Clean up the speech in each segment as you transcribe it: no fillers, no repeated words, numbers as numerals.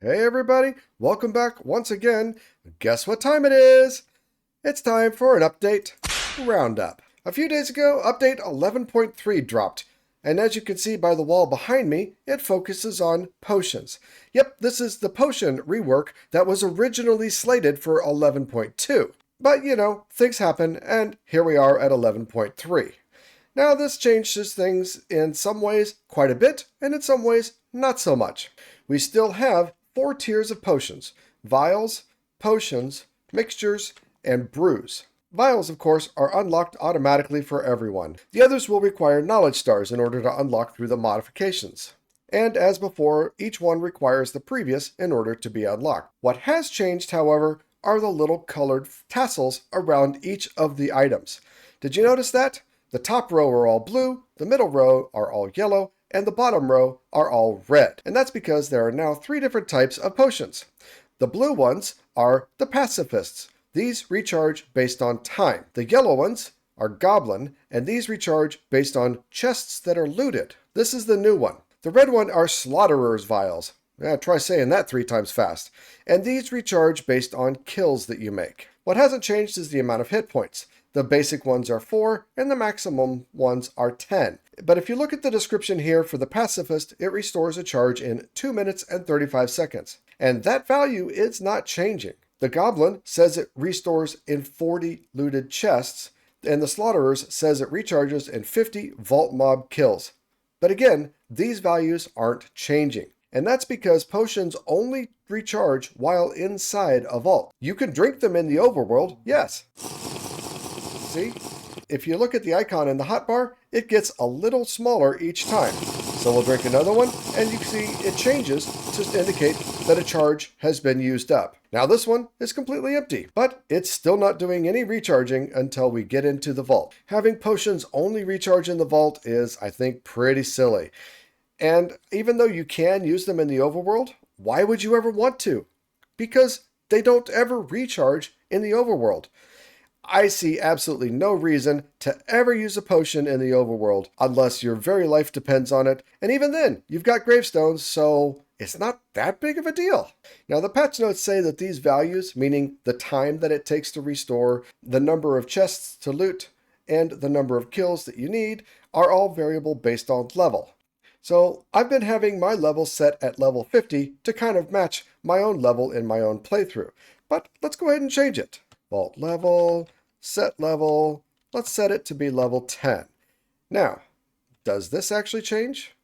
Hey everybody, welcome back once again. Guess what time it is? It's time for an update, Roundup. A few days ago, update 11.3 dropped, and as you can see by the wall behind me, it focuses on potions. Yep, this is the potion rework that was originally slated for 11.2. But you know, things happen, and here we are at 11.3. Now this changes things in some ways quite a bit, and in some ways not so much. We still have 4 tiers of potions: vials, potions, mixtures, and brews. Vials, of course, are unlocked automatically for everyone. The others will require knowledge stars in order to unlock through the modifications. And as before, each one requires the previous in order to be unlocked. What has changed, however, are the little colored tassels around each of the items. Did you notice that? The top row are all blue, the middle row are all yellow, and the bottom row are all red. And that's because there are now 3 different types of potions. The blue ones are the pacifists. These recharge based on time. The yellow ones are goblin, and these recharge based on chests that are looted. This is the new one. The red one are slaughterer's vials. Try saying that 3 times fast. And these recharge based on kills that you make. What hasn't changed is the amount of hit points. The basic ones are 4, and the maximum ones are 10. But if you look at the description here for the pacifist, it restores a charge in 2 minutes and 35 seconds. And that value is not changing. The goblin says it restores in 40 looted chests, and the slaughterers says it recharges in 50 vault mob kills. But again, these values aren't changing. And that's because potions only recharge while inside a vault. You can drink them in the overworld, yes. See? If you look at the icon in the hotbar, it gets a little smaller each time. So we'll drink another one, and you can see it changes to indicate that a charge has been used up. Now this one is completely empty, but it's still not doing any recharging until we get into the vault. Having potions only recharge in the vault is, I think, pretty silly. And even though you can use them in the overworld, why would you ever want to? Because they don't ever recharge in the overworld. I see absolutely no reason to ever use a potion in the overworld unless your very life depends on it. And even then, you've got gravestones, so it's not that big of a deal. Now, the patch notes say that these values, meaning the time that it takes to restore, the number of chests to loot, and the number of kills that you need, are all variable based on level. So I've been having my level set at level 50 to kind of match my own level in my own playthrough. But let's go ahead and change it. Vault level, set level, let's set it to be level 10. Now, does this actually change?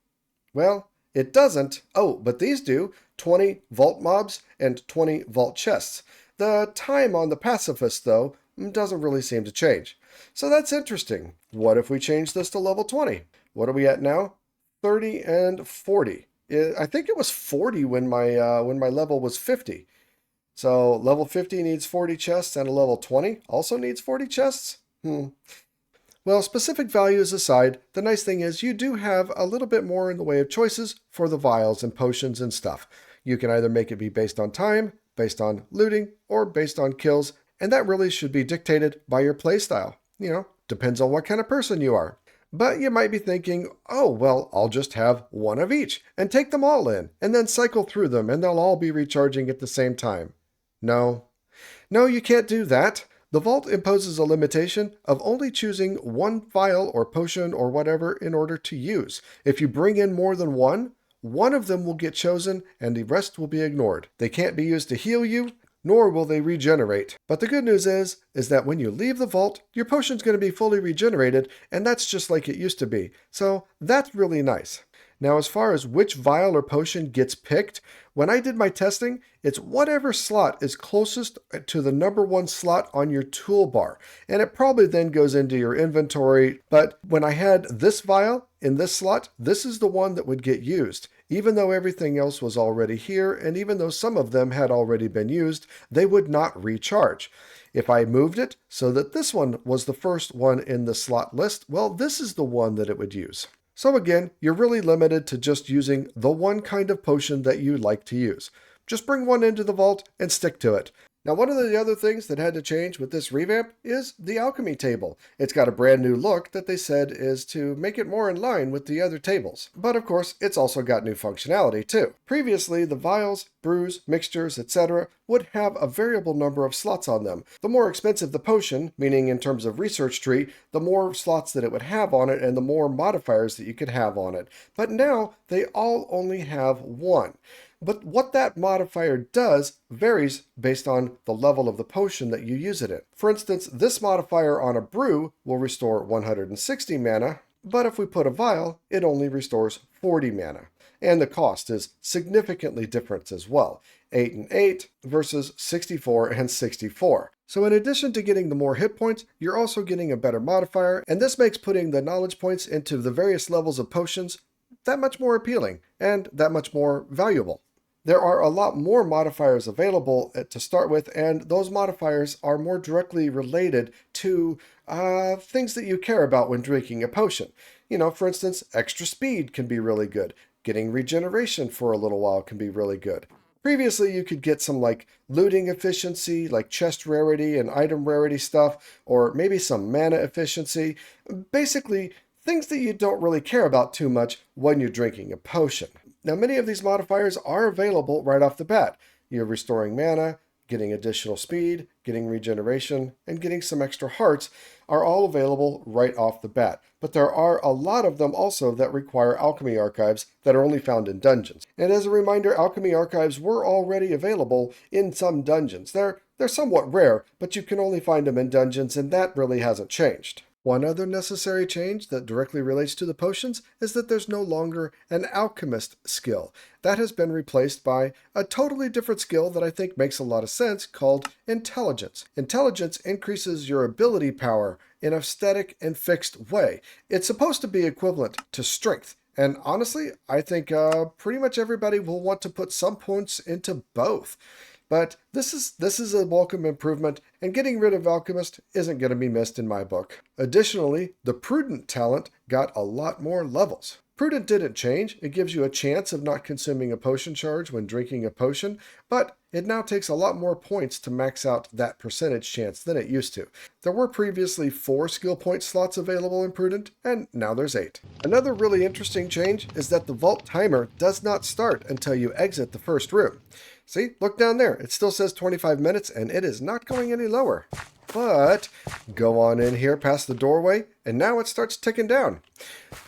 Well, it doesn't. Oh, but these do. 20 vault mobs and 20 vault chests. The time on the pacifist, though, doesn't really seem to change. So that's interesting. What if we change this to level 20? What are we at now? 30 and 40. I think it was 40 when my level was 50. So level 50 needs 40 chests, and a level 20 also needs 40 chests? Well, specific values aside, the nice thing is you do have a little bit more in the way of choices for the vials and potions and stuff. You can either make it be based on time, based on looting, or based on kills, and that really should be dictated by your playstyle. You know, depends on what kind of person you are. But you might be thinking, oh, well, I'll just have one of each and take them all in, and then cycle through them, and they'll all be recharging at the same time. No, you can't do that. The vault imposes a limitation of only choosing one vial or potion or whatever in order to use. If you bring in more than one of them will get chosen and the rest will be ignored. They can't be used to heal you, nor will they regenerate. But the good news is that when you leave the vault, your potion's going to be fully regenerated, and that's just like it used to be. So that's really nice. Now, as far as which vial or potion gets picked, when I did my testing, it's whatever slot is closest to the number 1 slot on your toolbar. And it probably then goes into your inventory. But when I had this vial in this slot, this is the one that would get used. Even though everything else was already here, and even though some of them had already been used, they would not recharge. If I moved it so that this one was the first one in the slot list, well, this is the one that it would use. So again, you're really limited to just using the one kind of potion that you like to use. Just bring one into the vault and stick to it. Now, one of the other things that had to change with this revamp is the Alchemy Table. It's got a brand new look that they said is to make it more in line with the other tables. But of course, it's also got new functionality too. Previously, the vials, brews, mixtures, etc. would have a variable number of slots on them. The more expensive the potion, meaning in terms of research tree, the more slots that it would have on it and the more modifiers that you could have on it. But now, they all only have one. But what that modifier does varies based on the level of the potion that you use it in. For instance, this modifier on a brew will restore 160 mana, but if we put a vial, it only restores 40 mana. And the cost is significantly different as well. 8 and 8 versus 64 and 64. So in addition to getting the more hit points, you're also getting a better modifier, and this makes putting the knowledge points into the various levels of potions that much more appealing and that much more valuable. There are a lot more modifiers available to start with, and those modifiers are more directly related to things that you care about when drinking a potion. You know, for instance, extra speed can be really good. Getting regeneration for a little while can be really good. Previously, you could get some like looting efficiency, like chest rarity and item rarity stuff, or maybe some mana efficiency. Basically, things that you don't really care about too much when you're drinking a potion. Now, many of these modifiers are available right off the bat. You're restoring mana, getting additional speed, getting regeneration, and getting some extra hearts are all available right off the bat. But there are a lot of them also that require alchemy archives that are only found in dungeons. And as a reminder, alchemy archives were already available in some dungeons. They're somewhat rare, but you can only find them in dungeons, and that really hasn't changed. One other necessary change that directly relates to the potions is that there's no longer an alchemist skill. That has been replaced by a totally different skill that I think makes a lot of sense called intelligence. Intelligence increases your ability power in a static and fixed way. It's supposed to be equivalent to strength. And honestly, I think pretty much everybody will want to put some points into both. But this is a welcome improvement, and getting rid of Alchemist isn't going to be missed in my book. Additionally, the Prudent talent got a lot more levels. Prudent didn't change. It gives you a chance of not consuming a potion charge when drinking a potion, but it now takes a lot more points to max out that percentage chance than it used to. There were previously 4 skill point slots available in Prudent, and now there's 8. Another really interesting change is that the vault timer does not start until you exit the first room. See, look down there. It still says 25 minutes, and it is not going any lower. But go on in here past the doorway, and now it starts ticking down.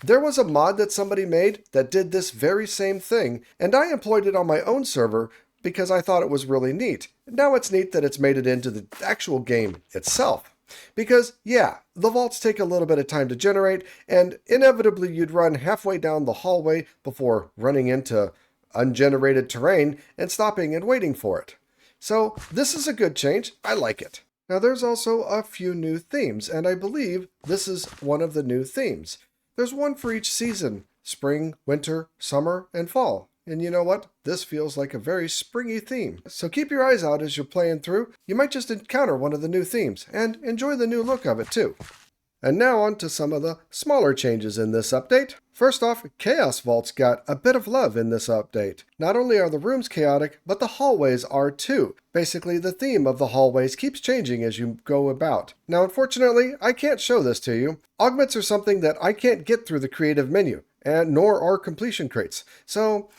There was a mod that somebody made that did this very same thing, and I employed it on my own server because I thought it was really neat. Now it's neat that it's made it into the actual game itself. Because, yeah, the vaults take a little bit of time to generate, and inevitably you'd run halfway down the hallway before running into ungenerated terrain and stopping and waiting for it. So this is a good change. I like it. Now there's also a few new themes, and I believe this is one of the new themes. There's one for each season: spring, winter, summer, and fall. And you know what? This feels like a very springy theme. So keep your eyes out as you're playing through. You might just encounter one of the new themes and enjoy the new look of it too. And now on to some of the smaller changes in this update. First off, Chaos Vaults got a bit of love in this update. Not only are the rooms chaotic, but the hallways are too. Basically, the theme of the hallways keeps changing as you go about. Now, unfortunately, I can't show this to you. Augments are something that I can't get through the creative menu, and nor are completion crates. So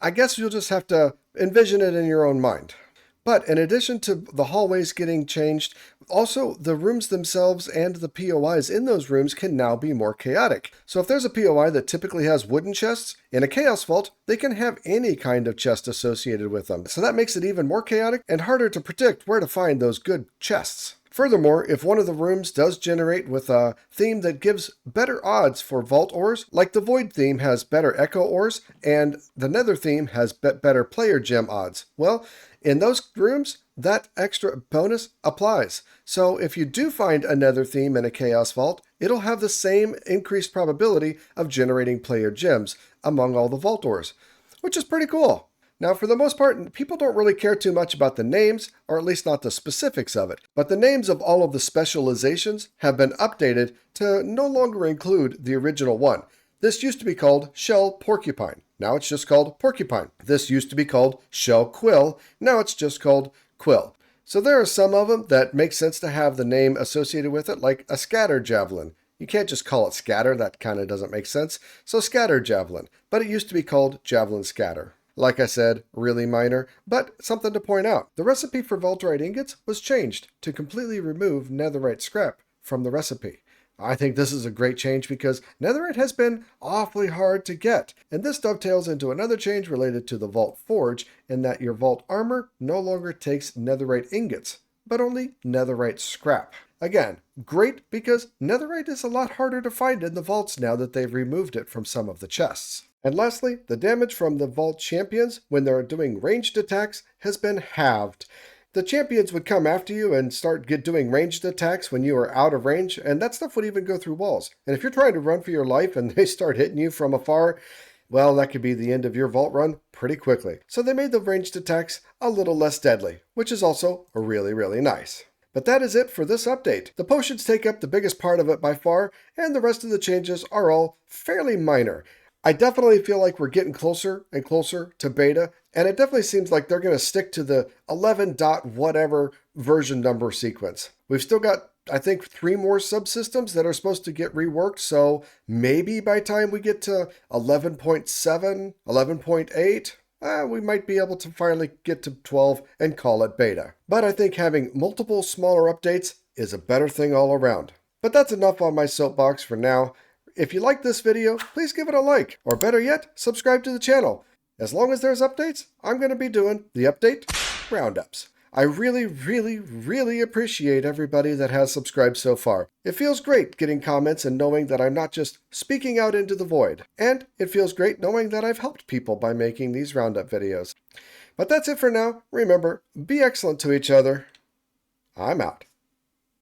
I guess you'll just have to envision it in your own mind. But in addition to the hallways getting changed, also the rooms themselves and the POIs in those rooms can now be more chaotic. So if there's a POI that typically has wooden chests, in a Chaos Vault, they can have any kind of chest associated with them. So that makes it even more chaotic and harder to predict where to find those good chests. Furthermore, if one of the rooms does generate with a theme that gives better odds for vault ores, like the Void theme has better Echo ores, and the Nether theme has better player gem odds, well, in those rooms, that extra bonus applies. So if you do find a Nether theme in a Chaos Vault, it'll have the same increased probability of generating player gems among all the vault ores, which is pretty cool. Now, for the most part, people don't really care too much about the names, or at least not the specifics of it. But the names of all of the specializations have been updated to no longer include the original one. This used to be called Shell Porcupine. Now it's just called Porcupine. This used to be called Shell Quill. Now it's just called Quill. So there are some of them that make sense to have the name associated with it, like a scatter javelin. You can't just call it scatter, that kind of doesn't make sense. So scatter javelin, but it used to be called javelin scatter. Like I said, really minor, but something to point out. The recipe for vaultite ingots was changed to completely remove netherite scrap from the recipe. I think this is a great change because netherite has been awfully hard to get, and this dovetails into another change related to the vault forge in that your vault armor no longer takes netherite ingots, but only netherite scrap. Again, great because netherite is a lot harder to find in the vaults now that they've removed it from some of the chests. And lastly, the damage from the vault champions when they're doing ranged attacks has been halved. The champions would come after you and start doing ranged attacks when you are out of range, and that stuff would even go through walls. And if you're trying to run for your life and they start hitting you from afar, well, that could be the end of your vault run pretty quickly. So they made the ranged attacks a little less deadly, which is also really, really nice. But that is it for this update. The potions take up the biggest part of it by far, and the rest of the changes are all fairly minor. I definitely feel like we're getting closer and closer to beta, and it definitely seems like they're going to stick to the 11 dot whatever version number sequence. We've still got, I think, 3 more subsystems that are supposed to get reworked, so maybe by the time we get to 11.7, 11.8, we might be able to finally get to 12 and call it beta. But I think having multiple smaller updates is a better thing all around. But that's enough on my soapbox for now. If you like this video, please give it a like, or better yet, subscribe to the channel. As long as there's updates, I'm going to be doing the update roundups. I really, really, really appreciate everybody that has subscribed so far. It feels great getting comments and knowing that I'm not just speaking out into the void. And it feels great knowing that I've helped people by making these roundup videos. But that's it for now. Remember, be excellent to each other. I'm out.